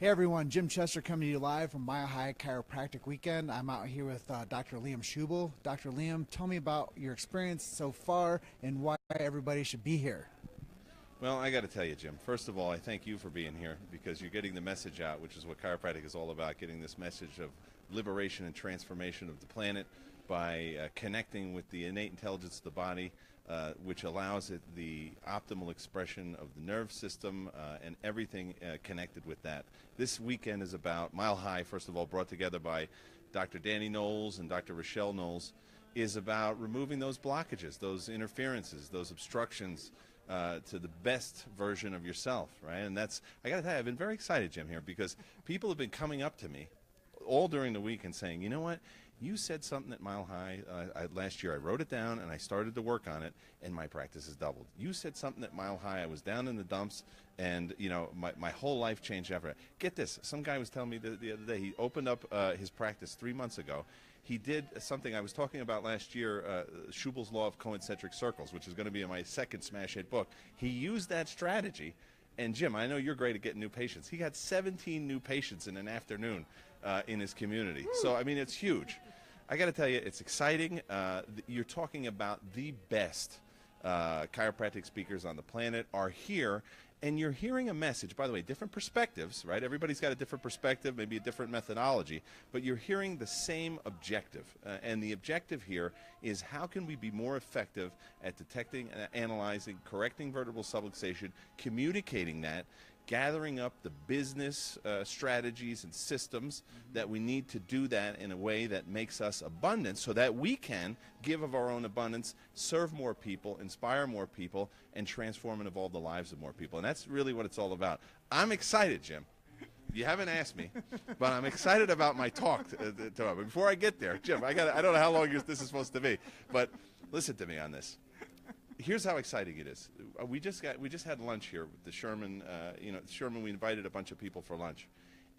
Hey everyone, Jim Chester coming to you live from Mile High Chiropractic Weekend. I'm out here with Dr. Liam Schubel. Dr. Liam, tell me about your experience so far and why everybody should be here. Well, I got to tell you, Jim, first of all, I thank you for being here because you're getting the message out, which is what chiropractic is all about, getting this message of liberation and transformation of the planet by connecting with the innate intelligence of the body, which allows it the optimal expression of the nerve system and everything connected with that. This weekend is about Mile High, first of all, brought together by Dr. Danny Knowles and Dr. Rochelle Knowles, is about removing those blockages, those interferences, those obstructions to the best version of yourself, right? And that's, I got to tell you, I've been very excited, Jim, here because people have been coming up to me all during the week and saying, you know what? You said something at Mile High last year. I wrote it down and I started to work on it, and my practice has doubled. You said something at Mile High. I was down in the dumps, and you know my whole life changed after that. Get this: some guy was telling me the other day he opened up his practice 3 months ago. He did something I was talking about last year, Schubel's Law of Concentric Circles, which is going to be in my second smash hit book. He used that strategy. And Jim, I know you're great at getting new patients. He got 17 new patients in an afternoon in his community. So, I mean, it's huge. I got to tell you, it's exciting. You're talking about the best chiropractic speakers on the planet are here, and you're hearing a message. By the way, different perspectives, right? Everybody's got a different perspective, maybe a different methodology, but you're hearing the same objective. And the objective here is how can we be more effective at detecting, analyzing, correcting vertebral subluxation, communicating that, gathering up the business strategies and systems that we need to do that in a way that makes us abundant so that we can give of our own abundance, serve more people, inspire more people, and transform and evolve the lives of more people. And that's really what it's all about. I'm excited, Jim. You haven't asked me, but I'm excited about my talk. But before I get there, Jim, I don't know how long this is supposed to be, but listen to me on this. Here's how exciting it is. We just had lunch here with the Sherman. Sherman. We invited a bunch of people for lunch,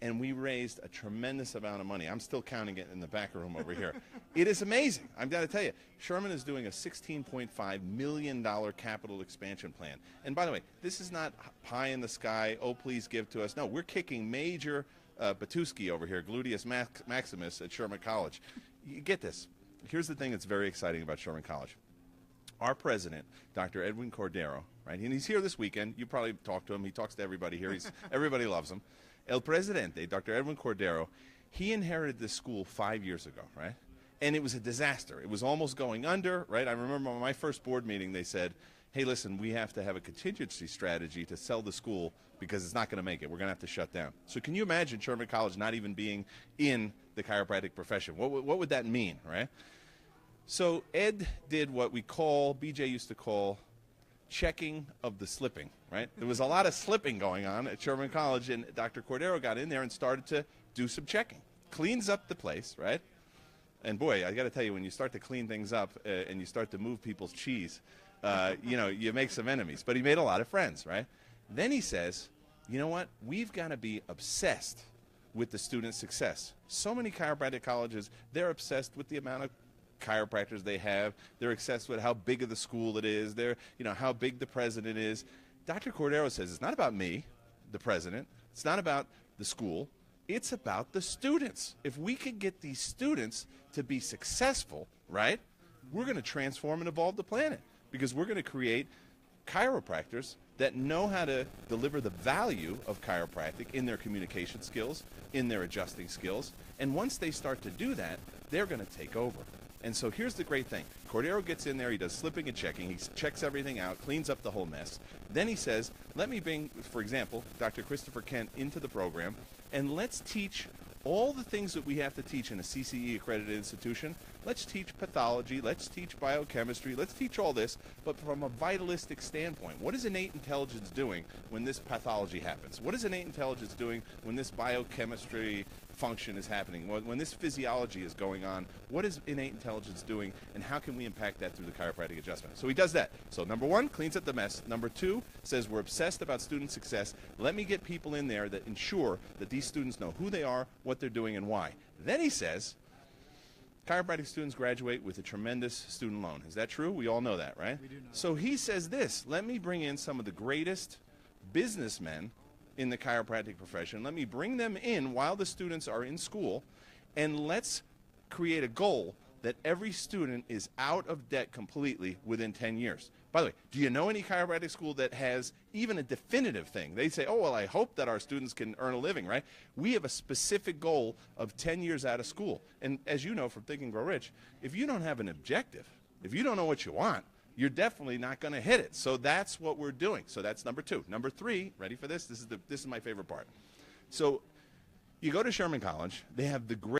and we raised a tremendous amount of money. I'm still counting it in the back room over here. It is amazing. I've got to tell you, Sherman is doing a $16.5 million capital expansion plan. And by the way, this is not pie in the sky. Oh, please give to us. No, we're kicking major Batuski over here, gluteus maximus at Sherman College. You get this. Here's the thing that's very exciting about Sherman College. Our president, Dr. Edwin Cordero, right, and he's here this weekend. You probably talked to him. He talks to everybody here. Everybody loves him. El Presidente, Dr. Edwin Cordero, he inherited this school 5 years ago, right? And it was a disaster. It was almost going under, right? I remember on my first board meeting, they said, hey, listen, we have to have a contingency strategy to sell the school because it's not going to make it. We're going to have to shut down. So can you imagine Sherman College not even being in the chiropractic profession? What would that mean, right? So Ed did what BJ used to call checking of the slipping, right? There was a lot of slipping going on at Sherman College, and Dr. Cordero got in there and started to do some checking. Cleans up the place, right? And boy, I got to tell you, when you start to clean things up and you start to move people's cheese, you make some enemies. But he made a lot of friends, right? Then he says, you know what? We've got to be obsessed with the student success. So many chiropractic colleges, they're obsessed with the amount of chiropractors they have. They're obsessed with how big of the school it is. They're, how big the president is. Dr. Cordero says it's not about me, the president. It's not about the school. It's about the students. If we can get these students to be successful, right, we're going to transform and evolve the planet because we're going to create chiropractors that know how to deliver the value of chiropractic in their communication skills, in their adjusting skills. And once they start to do that, they're going to take over. And so here's the great thing. Cordero gets in there, he does slipping and checking, he checks everything out, cleans up the whole mess. Then he says, let me bring, for example, Dr. Christopher Kent into the program, and let's teach all the things that we have to teach in a CCE accredited institution. Let's teach pathology, let's teach biochemistry, let's teach all this, but from a vitalistic standpoint. What is innate intelligence doing when this pathology happens? What is innate intelligence doing when this biochemistry function is happening? When this physiology is going on, what is innate intelligence doing, and how can we impact that through the chiropractic adjustment? So he does that. So number one, cleans up the mess. Number two, says we're obsessed about student success. Let me get people in there that ensure that these students know who they are, what they're doing, and why. Then he says, chiropractic students graduate with a tremendous student loan. Is that true? We all know that, right? We do know. So he says this, let me bring in some of the greatest businessmen in the chiropractic profession. Let me bring them in while the students are in school, and let's create a goal that every student is out of debt completely within 10 years. By the way, do you know any chiropractic school that has even a definitive thing? They say, oh, well, I hope that our students can earn a living, right? We have a specific goal of 10 years out of school. And as you know from Think and Grow Rich, if you don't have an objective, if you don't know what you want, you're definitely not going to hit it. So that's what we're doing. So that's number 2. Number 3, ready for this? This is my favorite part. So you go to Sherman College. They have the great